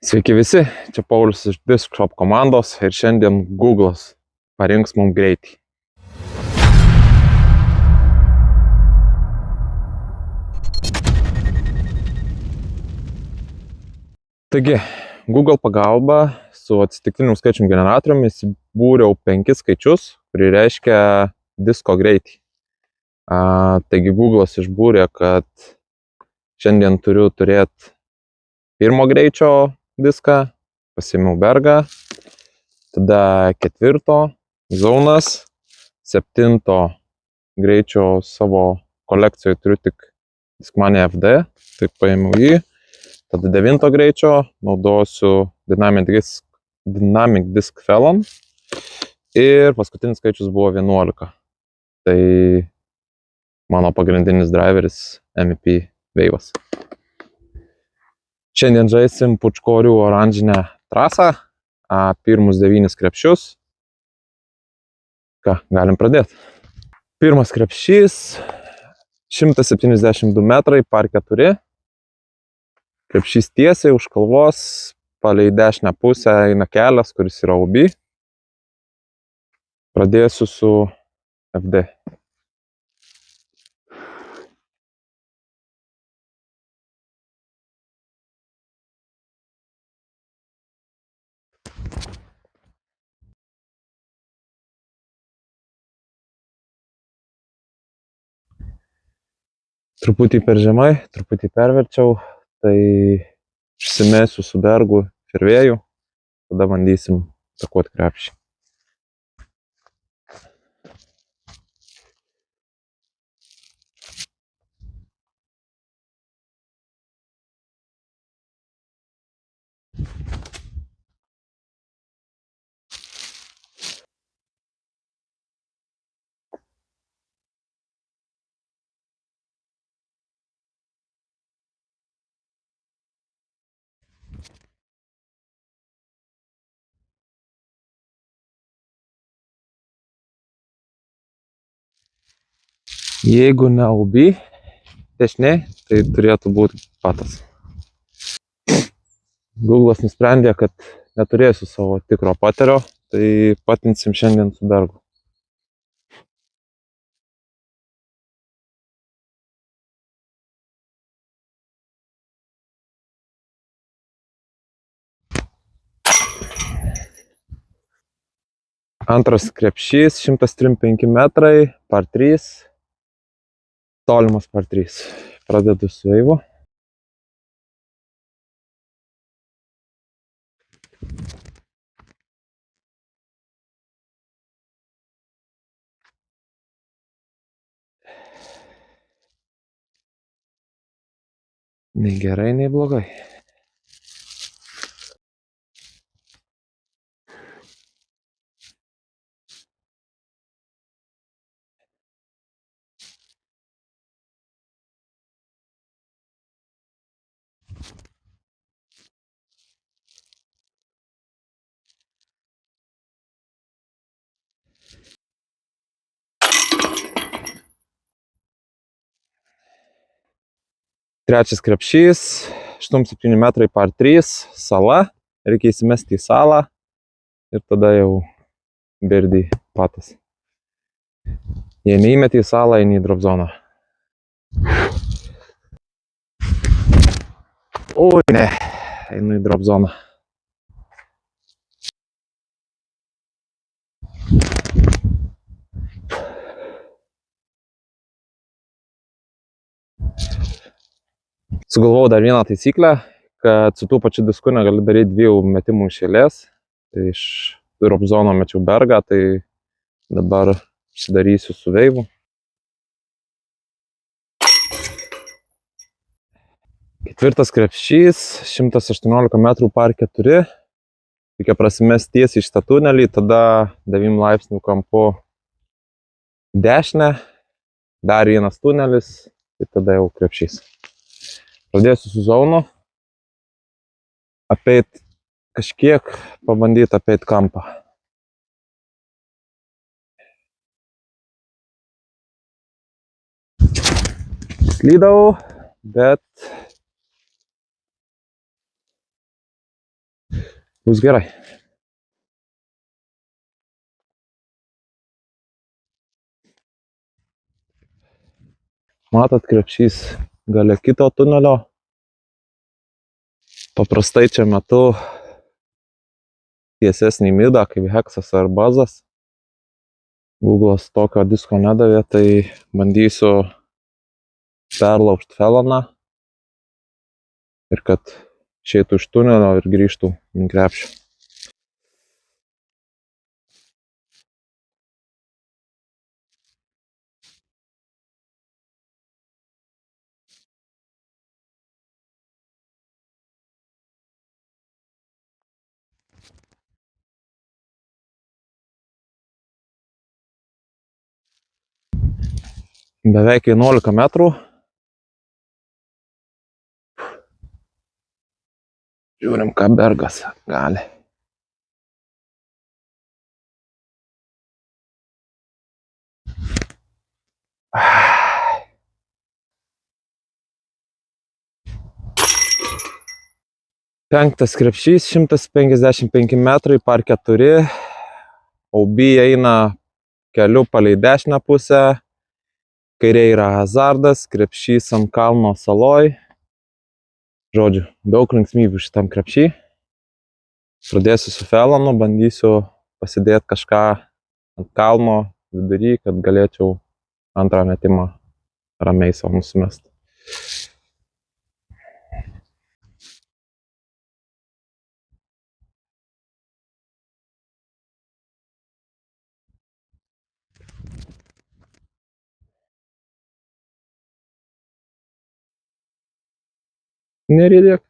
Sveiki visi, čia Paulius iš Discshop komandos ir šiandien Google'as parinks mums greitį. Taigi, Google pagalba su atsitiktinių skaičių generatoriumi įsibūriau 5 skaičius, kurį reiškia disko greitį. Taigi, Google'as išbūrė, kad šiandien turiu turėti pirmo greičio diską, pasiėmiau Bergą, tada 4 Zonas, 7 greičio savo kolekcijoje turiu tik Discmania FD, tai paėmiau jį. Tada 9 greičio naudosiu Dynamic Disk Felon ir paskutinis skaičius buvo 11. Tai mano pagrindinis driveris MEP Wave'as. Šiandien žaisim Pučkorių oranžinę trasą, pirmus 9 krepšius. Ką, galim pradėti. Pirmas krepšys, 172 metrai, par 4. Krepšys tiesiai už kalvos, palei dešinę pusę eina kelias, kuris yra OB. Pradėsiu su FD. Truputį per žemai, truputį perverčiau, tai išsimesiu su Bergu firvėjų, tada bandysim atakuoti krepšį. Jeigu ne OB dešiniai, tai turėtų būti patas. Google'as nusprendė, kad neturėsiu savo tikro paterio, tai patinsim šiandien su Bergu. Antras krepšys, 135 metrai, par 3. Tolimas par 3. Pradedu su Wave'u. Nei gerai, nei blogai. Trečias krepšys, 87 metrai par 3, sala. Reikia įsimesti į salą ir tada jau birdį patas. Jei neįmeti į salą, eini į drop zoną. Oi, ne, einu į drop zoną. Sugalvojau dar vieną taisyklę, kad su tų pačiu disku negali daryti 2 metimų iš eilės. Tai iš drop zono mečiau Bergą, tai dabar užsidarysiu su Wave'u. Ketvirtas krepšys, 118 metrų par 4. Reikia prasimesti tiesiai iš tą tunelį, tada 9 laipsnių kampu dešinę, dar vienas tunelis, tai tada jau krepšys. Pradėsiu su zonu, kažkiek pabandyti apeit kampą. Slydau, bet Bus gerai. Matot, krepšys gale kito tunelio. Paprastai čia metu tiesesnį midą kaip heksas ar bazas. Google'as tokio disko nedavė, tai bandysiu perlaužti feloną ir kad išeitų iš tunelio ir grįžtų ant krepšio. Beveik 11 metrų. Žiūrim, ką Bergas gali. Penktas krepšys, 155 metrai, par 4. OB eina keliu palei dešinę pusę. Kairė yra hazardas, krepšys ant kalno saloj. Žodžiu, daug linksmybių šitam krepšy. Pradėsiu su felonu, bandysiu pasidėti kažką ant kalno vidury, kad galėčiau antrą metimą ramiai savo nusimesti. Neridėk.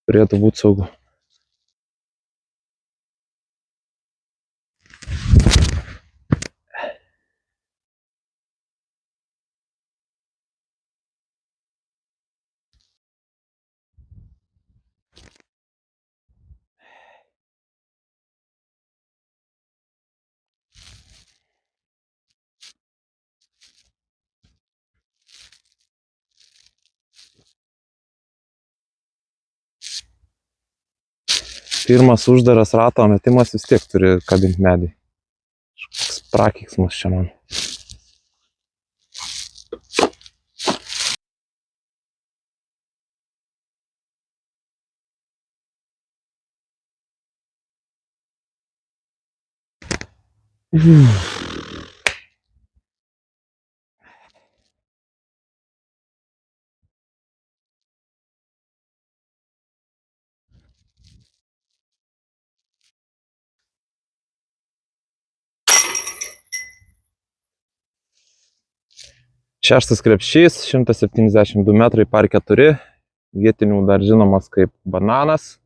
Turėtų būti saugu. Pirmas uždaras rato metimas vis tiek turi kabinti medį. Kažkoks prakeiksmas čia man. Šeštas krepšys, 172 metrai, par 4. Vietinių dar žinomas kaip bananas.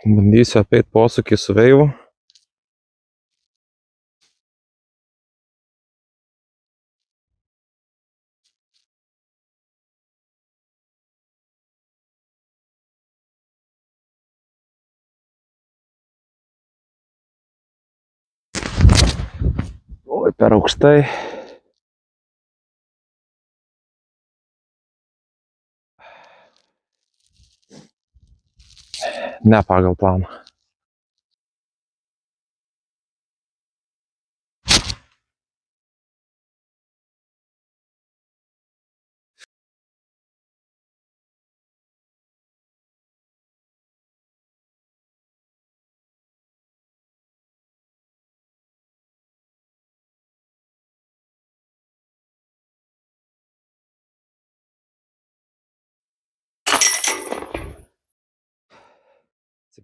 Bandysiu apeit posūkį su veivu. Oi, per aukštai. Ne pagal planą.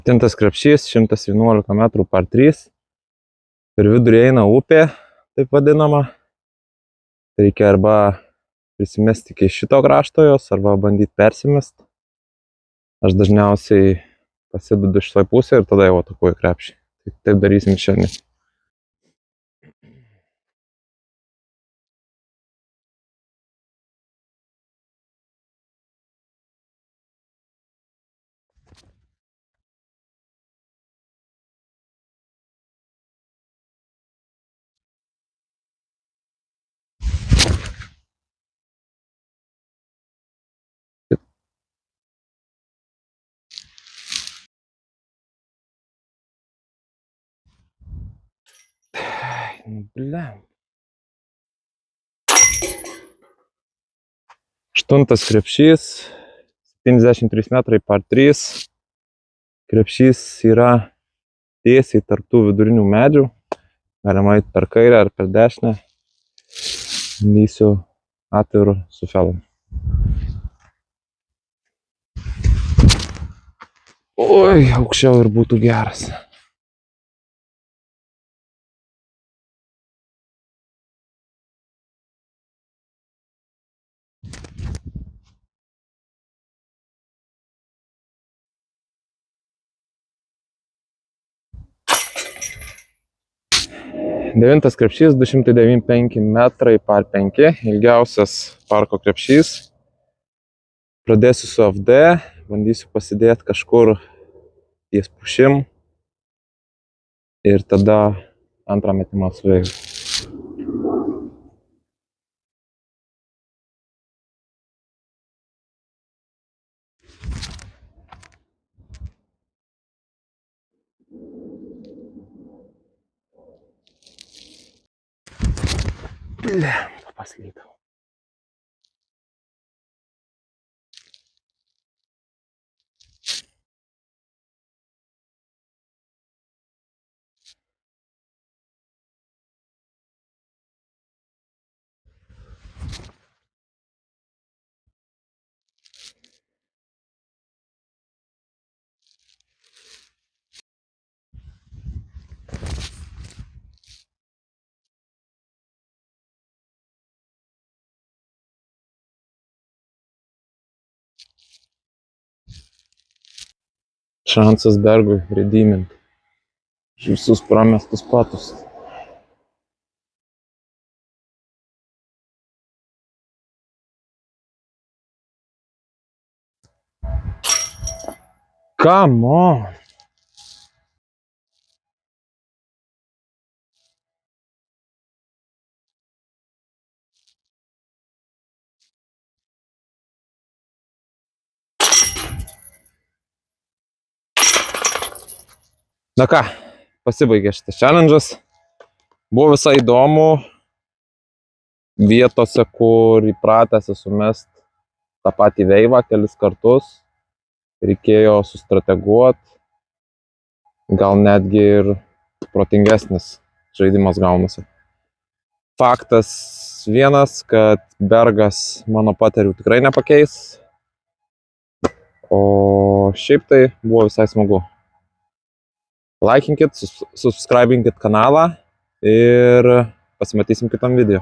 Septintas krepšys, 111 metrų, par 3. Per vidurį eina upė, taip vadinama. Reikia arba prisimesti iki šito krašto jos, arba bandyti persimesti. Aš dažniausiai pasidedu šitoj pusėje ir tada jau atakuoju krepšį. Taip darysim šiandien. Blem. 8 krepšys, 73 metrai par 3. Krepšys yra tiesiai tarp tų vidurinių medžių. Galima eiti per kairę ar per dešinę. Bandysiu atviru su felom. Oi, aukščiau ir būtų geras. Devintas krepšys, 295 metrai par 5, ilgiausias parko krepšys. Pradėsiu su FD, bandysiu pasidėti kažkur ties pušim ir tada antrą metimą su vėju. Blem, paslydau. Šansas Bergui redimint visus pramestus patus. Come on! Na ką, pasibaigė šitas challenge'as. Buvo visai įdomu. Vietose, kur įpratęs esu mest tą patį veivą kelis kartus, reikėjo sustrateguoti. Gal netgi ir protingesnis žaidimas gaunasi. Faktas vienas, kad Bergas mano paterių tikrai nepakeis. O šiaip tai buvo visai smagu. Laikinkit, subscribinkit kanalą ir pasimatysim kitam video.